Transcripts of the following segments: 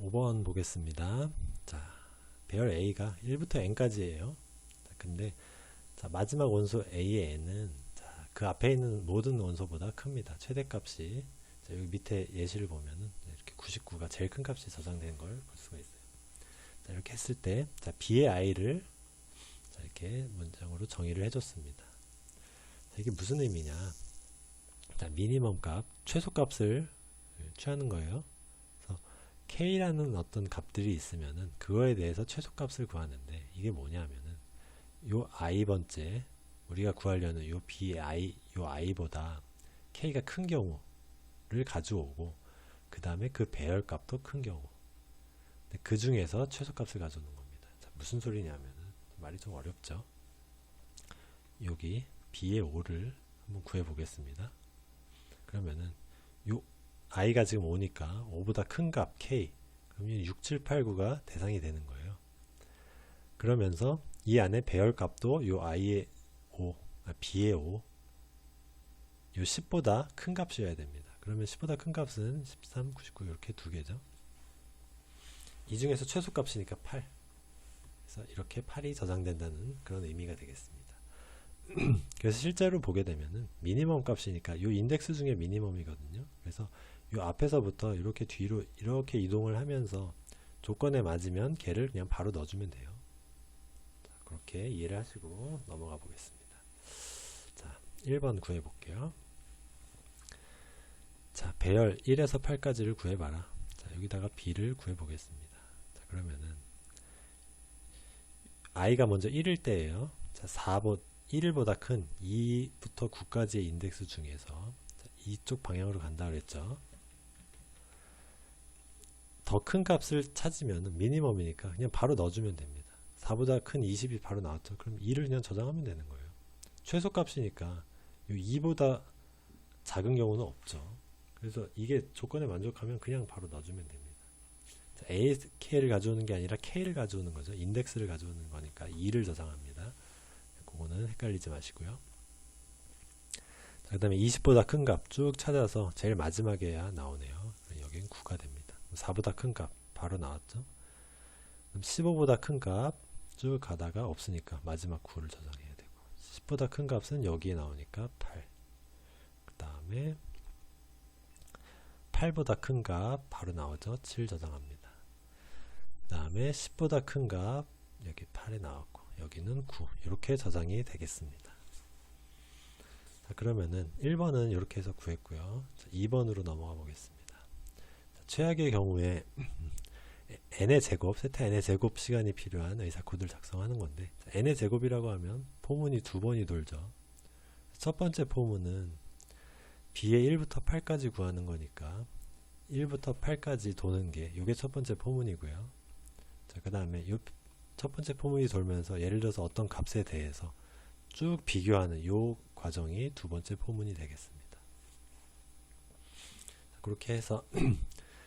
5번 보겠습니다. 자, 배열 A가 1부터 N까지예요. 근데 자, 마지막 원소 A의 N은 자, 그 앞에 있는 모든 원소보다 큽니다. 최대값이 자, 여기 밑에 예시를 보면은 이렇게 99가 제일 큰 값이 저장된 걸 볼 수가 있어요. 자, 이렇게 했을 때 자, B의 I를 자, 이렇게 문장으로 정의를 해줬습니다. 자, 이게 무슨 의미냐? 자, 미니멈 값, 최소 값을 취하는 거예요. 그래서 K라는 어떤 값들이 있으면은 그거에 대해서 최소 값을 구하는데 이게 뭐냐면은 요 i번째 우리가 구하려는 요 요 i보다 k가 큰 경우를 가져오고 그 다음에 그 배열값도 큰 경우 그 중에서 최소값을 가져오는 겁니다. 자, 무슨 소리냐면은 말이 좀 어렵죠. 여기 b의 5를 한번 구해 보겠습니다. 그러면은 요 i가 지금 5니까 5보다 큰 값 k 그러면 6, 7, 8, 9가 대상이 되는 거예요. 그러면서 이 안에 배열값도 요 i의 5, b의 5, 요 10보다 큰 값이어야 됩니다. 그러면 10보다 큰 값은 13, 99 이렇게 두 개죠. 이 중에서 최소값이니까 8. 그래서 이렇게 8이 저장된다는 그런 의미가 되겠습니다. 그래서 실제로 보게 되면은 미니멈 값이니까 요 인덱스 중에 미니멈이거든요. 그래서 요 앞에서부터 이렇게 뒤로 이렇게 이동을 하면서 조건에 맞으면 걔를 그냥 바로 넣어주면 돼요. 그렇게 이해를 하시고 넘어가 보겠습니다. 자, 1번 구해 볼게요. 자, 배열 1에서 8까지를 구해봐라. 자, 여기다가 b를 구해 보겠습니다. 자, 그러면은 i가 먼저 1일 때예요. 자, 1보다 큰 2부터 9까지의 인덱스 중에서 자, 이쪽 방향으로 간다 그랬죠. 더 큰 값을 찾으면 미니멈이니까 그냥 바로 넣어주면 됩니다. 4보다 큰 20이 바로 나왔죠. 그럼 2를 그냥 저장하면 되는 거예요. 최소값이니까 2보다 작은 경우는 없죠. 그래서 이게 조건에 만족하면 그냥 바로 넣어주면 됩니다. 자, AK를 가져오는 게 아니라 K를 가져오는 거죠. 인덱스를 가져오는 거니까 2를 저장합니다. 그거는 헷갈리지 마시고요. 그 다음에 20보다 큰 값 쭉 찾아서 제일 마지막에야 나오네요. 여기는 9가 됩니다. 4보다 큰 값 바로 나왔죠. 15보다 큰 값 쭉 가다가 없으니까 마지막 9를 저장해야 되고 10보다 큰 값은 여기에 나오니까 8. 그 다음에 8보다 큰 값 바로 나오죠. 7 저장합니다. 그 다음에 10보다 큰 값 여기 8에 나왔고 여기는 9 이렇게 저장이 되겠습니다. 자, 그러면은 1번은 이렇게 해서 구했고요. 자, 2번으로 넘어가 보겠습니다. 자, 최악의 경우에 n의 제곱, 세타 n의 제곱 시간이 필요한 의사 코드를 작성하는 건데 자, n의 제곱이라고 하면 포문이 두 번이 돌죠. 첫 번째 포문은 b의 1부터 8까지 구하는 거니까 1부터 8까지 도는 게 이게 첫 번째 포문이고요. 자, 그 다음에 요 첫 번째 포문이 돌면서 예를 들어서 어떤 값에 대해서 쭉 비교하는 요 과정이 두 번째 포문이 되겠습니다. 자, 그렇게 해서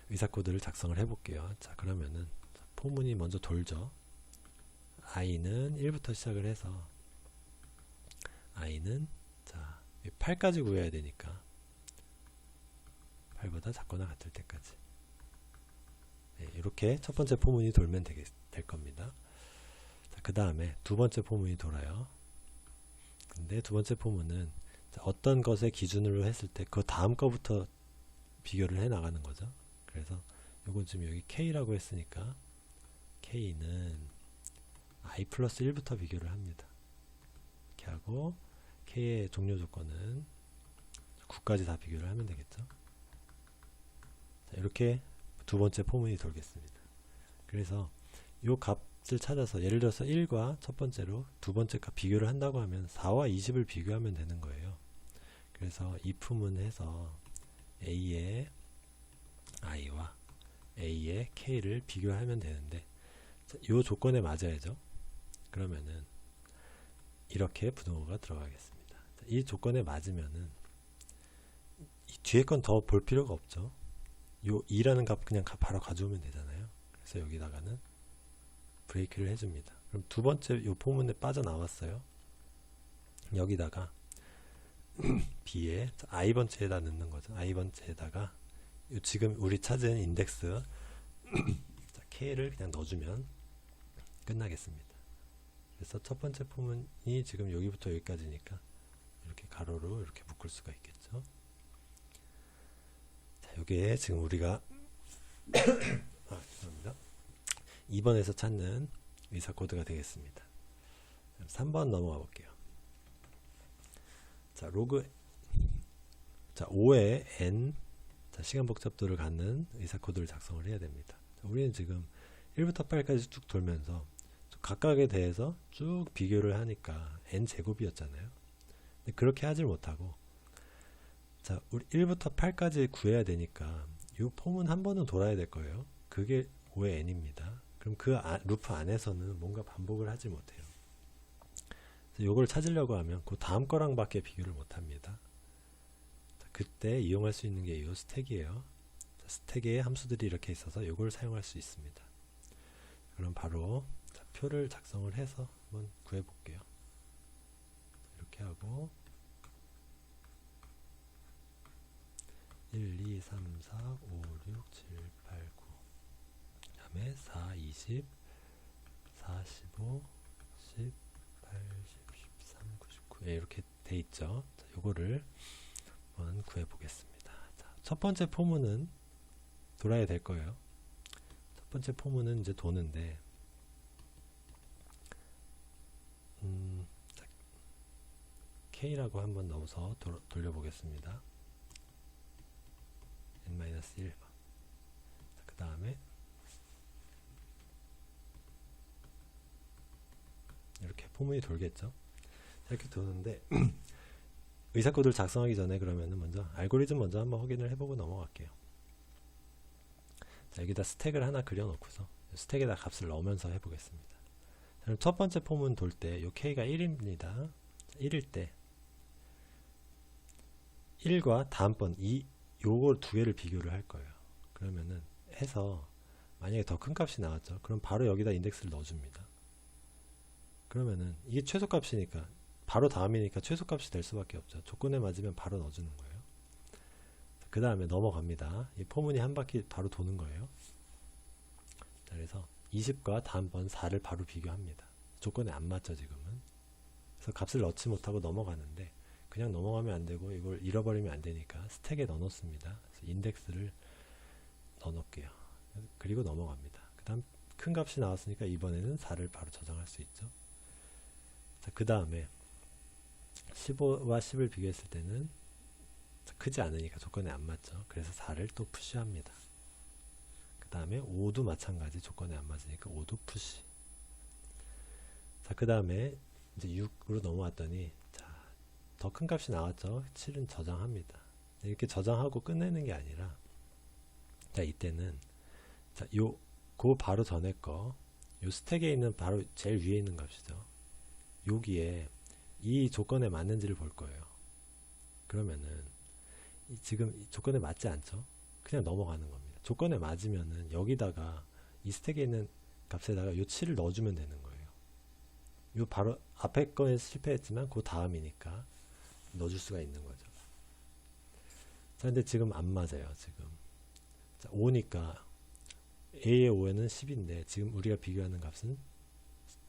의사 코드를 작성을 해볼게요. 자, 그러면은 포문이 먼저 돌죠. i는 1부터 시작을 해서 i는 자 8까지 구해야 되니까 8보다 작거나 같을 때까지 네, 이렇게 첫 번째 포문이 돌면 될 겁니다. 그 다음에 두 번째 포문이 돌아요. 근데 두 번째 포문은 어떤 것의 기준으로 했을 때 그 다음 거부터 비교를 해 나가는 거죠. 그래서 요건 지금 여기 K라고 했으니까 K는 I 플러스 1부터 비교를 합니다. 이렇게 하고 K의 종료 조건은 9까지 다 비교를 하면 되겠죠. 자, 이렇게 두 번째 포문이 돌겠습니다. 그래서 요 값을 찾아서 예를 들어서 1과 첫 번째로 두 번째 값 비교를 한다고 하면 4와 20을 비교하면 되는 거예요. 그래서 if문 해서 A의 i와 A의 K를 비교하면 되는데 이 조건에 맞아야죠. 그러면은 이렇게 부등호가 들어가겠습니다. 이 조건에 맞으면은 이 뒤에 건 더 볼 필요가 없죠. 요 2라는 값 그냥 바로 가져오면 되잖아요. 그래서 여기다가는 브레이크를 해줍니다. 그럼 두 번째 요 포문에 빠져나왔어요. 여기다가 B에 i번째에다 넣는 거죠. i번째에다가 지금 우리 찾은 인덱스 k를 그냥 넣어주면 끝나겠습니다. 그래서 첫 번째 포문이 지금 여기부터 여기까지니까 이렇게 가로로 이렇게 묶을 수가 있겠죠. 자, 여기에 지금 우리가 죄송합니다. 2번에서 찾는 의사 코드가 되겠습니다. 3번 넘어가 볼게요. 자, 로그 5의 n 시간 복잡도를 갖는 의사 코드를 작성을 해야 됩니다. 자, 우리는 지금 1부터 8까지 쭉 돌면서 각각에 대해서 쭉 비교를 하니까 n 제곱이었잖아요. 근데 그렇게 하질 못하고, 자, 우리 1부터 8까지 구해야 되니까 이 폼은 한 번은 돌아야 될 거예요. 그게 5의 n입니다. 그럼 그 루프 안에서는 뭔가 반복을 하지 못해요. 요걸 찾으려고 하면 그 다음 거랑 밖에 비교를 못 합니다. 자, 그때 이용할 수 있는 게 이 스택이에요. 자, 스택에 함수들이 이렇게 있어서 요걸 사용할 수 있습니다. 그럼 바로 자, 표를 작성을 해서 한번 구해 볼게요. 이렇게 하고 1, 2, 3, 4, 5, 6, 7, 8, 9 그 다음에 4, 20, 4, 15, 10, 80, 13, 99 이렇게 돼 있죠. 자, 요거를 한번 구해 보겠습니다. 자, 첫 번째 포문은 돌아야 될 거예요. 첫 번째 포문은 이제 도는데 자, K라고 한번 넣어서 돌려보겠습니다. n-1 그 다음에 이렇게 포문이 돌겠죠. 이렇게 도는데 의사 코드를 작성하기 전에 그러면은 먼저 알고리즘 먼저 한번 확인을 해보고 넘어갈게요. 자, 여기다 스택을 하나 그려놓고서 스택에다 값을 넣으면서 해보겠습니다. 그럼 첫 번째 포문 돌 때 요 k가 1입니다. 1일 때 1과 다음번 요거 두 개를 비교를 할 거예요. 그러면은 해서 만약에 더 큰 값이 나왔죠. 그럼 바로 여기다 인덱스를 넣어줍니다. 그러면은 이게 최소값이니까 바로 다음이니까 최소값이 될 수밖에 없죠. 조건에 맞으면 바로 넣어주는 거예요. 그 다음에 넘어갑니다. 이 포문이 한 바퀴 바로 도는 거예요. 자, 그래서 20과 다음번 4를 바로 비교합니다. 조건에 안 맞죠 지금은. 그래서 값을 넣지 못하고 넘어가는데 그냥 넘어가면 안 되고 이걸 잃어버리면 안 되니까 스택에 넣어 놓습니다. 그래서 인덱스를 넣어 놓을게요. 그리고 넘어갑니다. 그 다음 큰 값이 나왔으니까 이번에는 4를 바로 저장할 수 있죠. 자, 그 다음에 15와 10을 비교했을 때는 크지 않으니까 조건에 안 맞죠. 그래서 4를 또 푸시합니다. 그 다음에 5도 마찬가지 조건에 안 맞으니까 5도 푸시. 자, 그 다음에 이제 6으로 넘어왔더니 더 큰 값이 나왔죠. 7은 저장합니다. 이렇게 저장하고 끝내는 게 아니라 자, 이때는 자, 그 바로 전에 거 요 스택에 있는 바로 제일 위에 있는 값이죠. 여기에 이 조건에 맞는지를 볼 거예요. 그러면은 지금 이 조건에 맞지 않죠? 그냥 넘어가는 겁니다. 조건에 맞으면은 여기다가 이 스택에 있는 값에다가 요 7을 넣어주면 되는 거예요. 요 바로 앞에 거에 실패했지만 그 다음이니까 넣어줄 수가 있는 거죠. 자, 근데 지금 안 맞아요. 지금 자, 5니까 A의 5에는 10인데 지금 우리가 비교하는 값은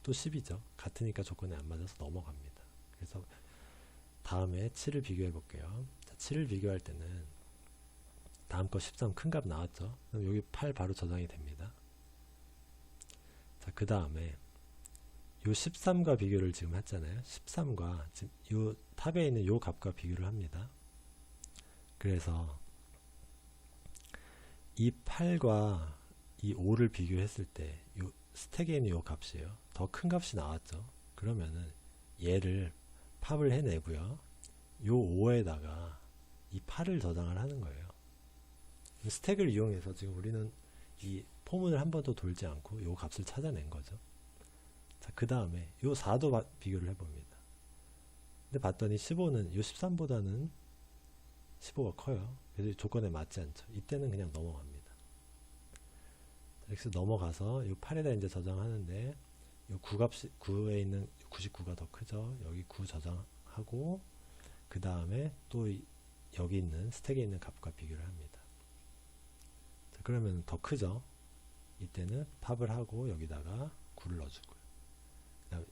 또 10이죠. 같으니까 조건에 안 맞아서 넘어갑니다. 그래서 다음에 7을 비교해 볼게요. 자, 7을 비교할 때는 다음 거 13 큰 값 나왔죠. 그럼 여기 8 바로 저장이 됩니다. 자, 그 다음에 요 13과 비교를 지금 했잖아요. 13과 지금 요 탑에 있는 요 값과 비교를 합니다. 그래서 이 8과 이 5를 비교했을 때 요 스택에 있는 요 값이에요. 더 큰 값이 나왔죠. 그러면은 얘를 팝을 해내고요. 요 5에다가 이 8을 저장을 하는 거예요. 스택을 이용해서 지금 우리는 이 포문을 한 번도 돌지 않고 요 값을 찾아낸 거죠. 자, 그 다음에 요 4도 비교를 해봅니다. 근데 봤더니 15는 요 13보다는 15가 커요. 그래서 조건에 맞지 않죠. 이때는 그냥 넘어갑니다. 이렇게 넘어가서 요 8에다 이제 저장하는데 요 9에 있는 99가 더 크죠. 여기 9 저장하고 그 다음에 또 여기 있는 스택에 있는 값과 비교를 합니다. 자, 그러면 더 크죠. 이때는 팝을 하고 여기다가 9를 넣어주고요. 그다음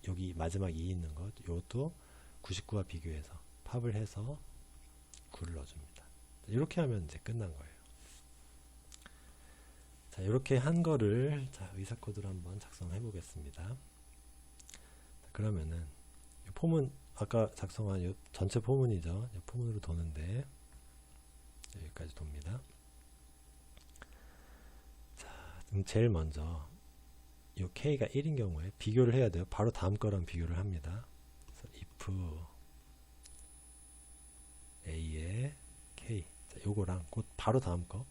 여기 마지막 2 있는 것, 이것도 99와 비교해서 팝을 해서 9를 넣어줍니다. 이렇게 하면 이제 끝난 거예요. 자, 이렇게 한 거를 자, 의사 코드로 한번 작성해 보겠습니다. 그러면은 이 폼은 아까 작성한 이 전체 포문이죠. 이 포문으로 도는데 여기까지 돕니다. 자, 그럼 제일 먼저 이 k가 1인 경우에 비교를 해야 돼요. 바로 다음 거랑 비교를 합니다. 그래서 if a의 k, 자, 요거랑 곧 바로 다음 거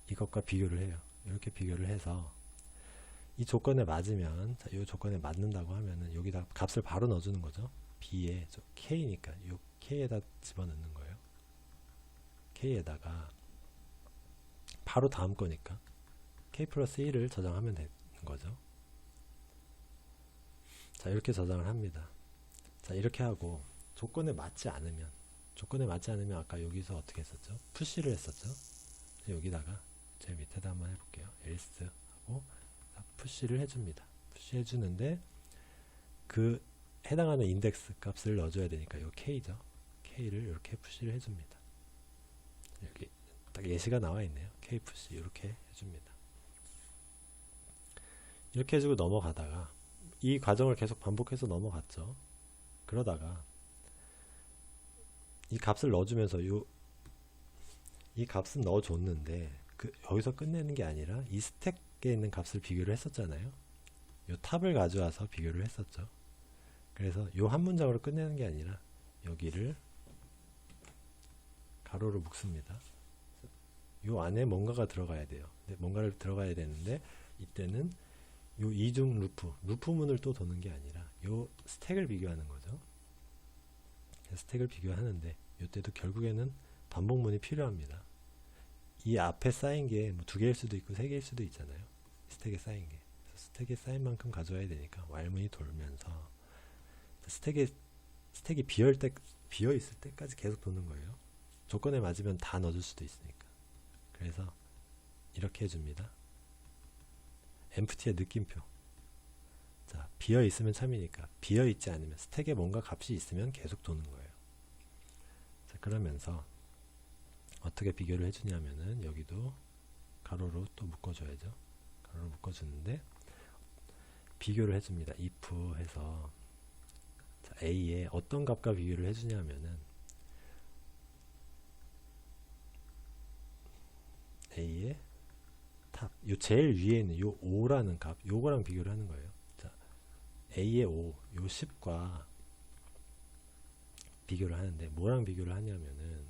이것과 비교를 해요. 이렇게 비교를 해서 이 조건에 맞으면, 자, 이 조건에 맞는다고 하면은 여기다 값을 바로 넣어주는 거죠. b에 k니까 이 k에다 집어넣는 거예요. k에다가 바로 다음 거니까 k 플러스 1을 저장하면 되는 거죠. 자, 이렇게 저장을 합니다. 자, 이렇게 하고 조건에 맞지 않으면 아까 여기서 어떻게 했었죠? 푸시를 했었죠. 여기다가 제일 밑에다 한번 해볼게요. else 하고 푸시를 해줍니다. 푸시 해주는데 그 해당하는 인덱스 값을 넣어줘야 되니까 이 k죠. k를 이렇게 푸시를 해줍니다. 여기 딱 예시가 나와 있네요. k 푸시 이렇게 해줍니다. 이렇게 해주고 넘어가다가 이 과정을 계속 반복해서 넘어갔죠. 그러다가 이 값을 넣어주면서 이 값은 넣어줬는데 여기서 끝내는 게 아니라 이 스택에 있는 값을 비교를 했었잖아요. 이 탑을 가져와서 비교를 했었죠. 그래서 이 한 문장으로 끝내는 게 아니라 여기를 가로로 묶습니다. 이 안에 뭔가가 들어가야 돼요. 뭔가를 들어가야 되는데 이때는 이 이중 루프문을 또 도는 게 아니라 이 스택을 비교하는 거죠. 스택을 비교하는데 이때도 결국에는 반복문이 필요합니다. 이 앞에 쌓인 게 뭐 2개일 수도 있고 3개일 수도 있잖아요. 스택에 쌓인 게. 스택에 쌓인 만큼 가져와야 되니까 while문이 돌면서 스택이 비어 있을 때까지 계속 도는 거예요. 조건에 맞으면 다 넣어줄 수도 있으니까. 그래서 이렇게 해줍니다. empty의 느낌표. 자, 비어 있으면 참이니까 비어 있지 않으면 스택에 뭔가 값이 있으면 계속 도는 거예요. 자, 그러면서 어떻게 비교를 해주냐면은 여기도 가로로 또 묶어줘야죠. 가로로 묶어주는데 비교를 해줍니다. if 해서 자, a에 어떤 값과 비교를 해주냐면은 a의 탑, 요 제일 위에 있는 요 5라는 값, 요거랑 비교를 하는 거예요. 자, a의 5, 요 10과 비교를 하는데 뭐랑 비교를 하냐면은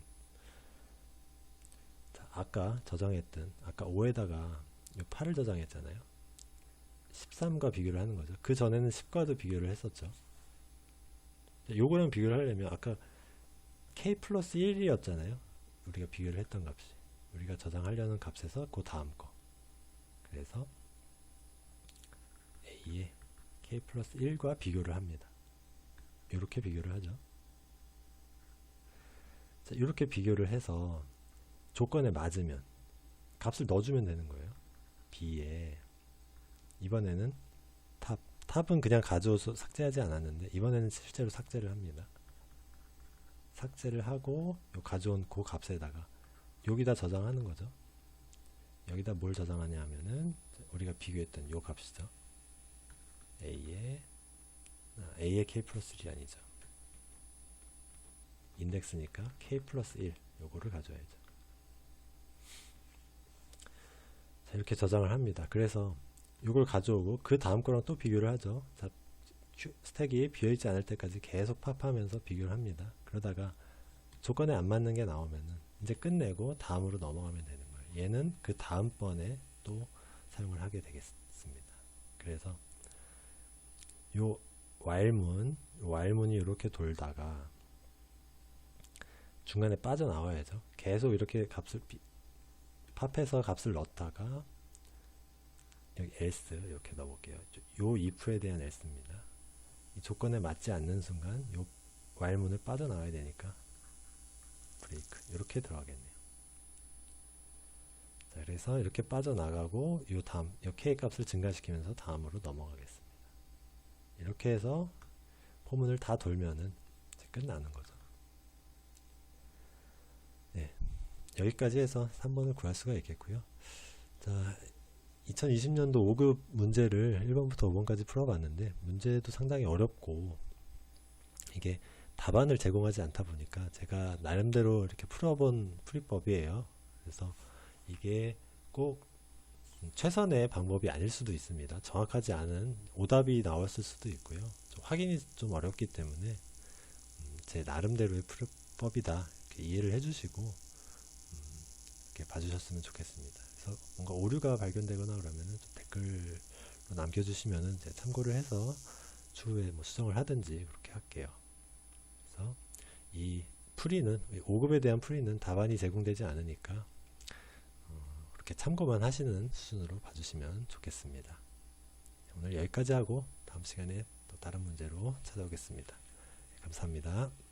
자, 아까 저장했던 아까 5에다가 요 8을 저장했잖아요. 13과 비교를 하는 거죠. 그 전에는 10과도 비교를 했었죠. 자, 요거랑 비교를 하려면 아까 k 플러스 1이었잖아요. 우리가 비교를 했던 값이. 우리가 저장하려는 값에서 그 다음 거. 그래서 a의 k 플러스 1과 비교를 합니다. 이렇게 비교를 하죠. 자, 이렇게 비교를 해서 조건에 맞으면 값을 넣어주면 되는 거예요. b에 이번에는 탑은 그냥 가져와서 삭제하지 않았는데 이번에는 실제로 삭제를 합니다. 삭제를 하고 요 가져온 그 값에다가 여기다 저장하는 거죠. 여기다 뭘 저장하냐 하면은 우리가 비교했던 요 값이죠. a의 k 플러스 1이 아니죠. 인덱스니까 k 플러스 1 요거를 가져야죠. 자, 이렇게 저장을 합니다. 그래서 요걸 가져오고 그 다음 거랑 또 비교를 하죠. 자, 스택이 비어있지 않을 때까지 계속 팝하면서 비교를 합니다. 그러다가 조건에 안 맞는 게 나오면은 이제 끝내고 다음으로 넘어가면 되는 거예요. 얘는 그 다음번에 또 사용을 하게 되겠습니다. 그래서 요 while문이 이렇게 돌다가 중간에 빠져나와야죠. 계속 이렇게 팝해서 값을 넣었다가 여기 else 이렇게 넣어볼게요. 요 if에 대한 else입니다. 이 조건에 맞지 않는 순간 요 while문을 빠져나와야 되니까 브레이크 이렇게 들어가겠네요. 자, 그래서 이렇게 빠져나가고 요 다음 요 k 값을 증가시키면서 다음으로 넘어가겠습니다. 이렇게 해서 포문을 다 돌면은 이제 끝나는 거죠. 네, 여기까지 해서 3번을 구할 수가 있겠고요. 자, 2020년도 5급 문제를 1번부터 5번까지 풀어봤는데 문제도 상당히 어렵고 이게 답안을 제공하지 않다 보니까 제가 나름대로 이렇게 풀어본 풀이법이에요. 그래서 이게 꼭 최선의 방법이 아닐 수도 있습니다. 정확하지 않은 오답이 나왔을 수도 있고요. 확인이 좀 어렵기 때문에 제 나름대로의 풀이법이다 이렇게 이해를 해주시고 이렇게 봐주셨으면 좋겠습니다. 그래서 뭔가 오류가 발견되거나 그러면은 좀 댓글로 남겨주시면은 제가 참고를 해서 추후에 뭐 수정을 하든지 그렇게 할게요. 그래서 이 풀이는 5급에 대한 풀이는 답안이 제공되지 않으니까 그렇게 참고만 하시는 수준으로 봐주시면 좋겠습니다. 오늘 여기까지 하고 다음 시간에 또 다른 문제로 찾아오겠습니다. 감사합니다.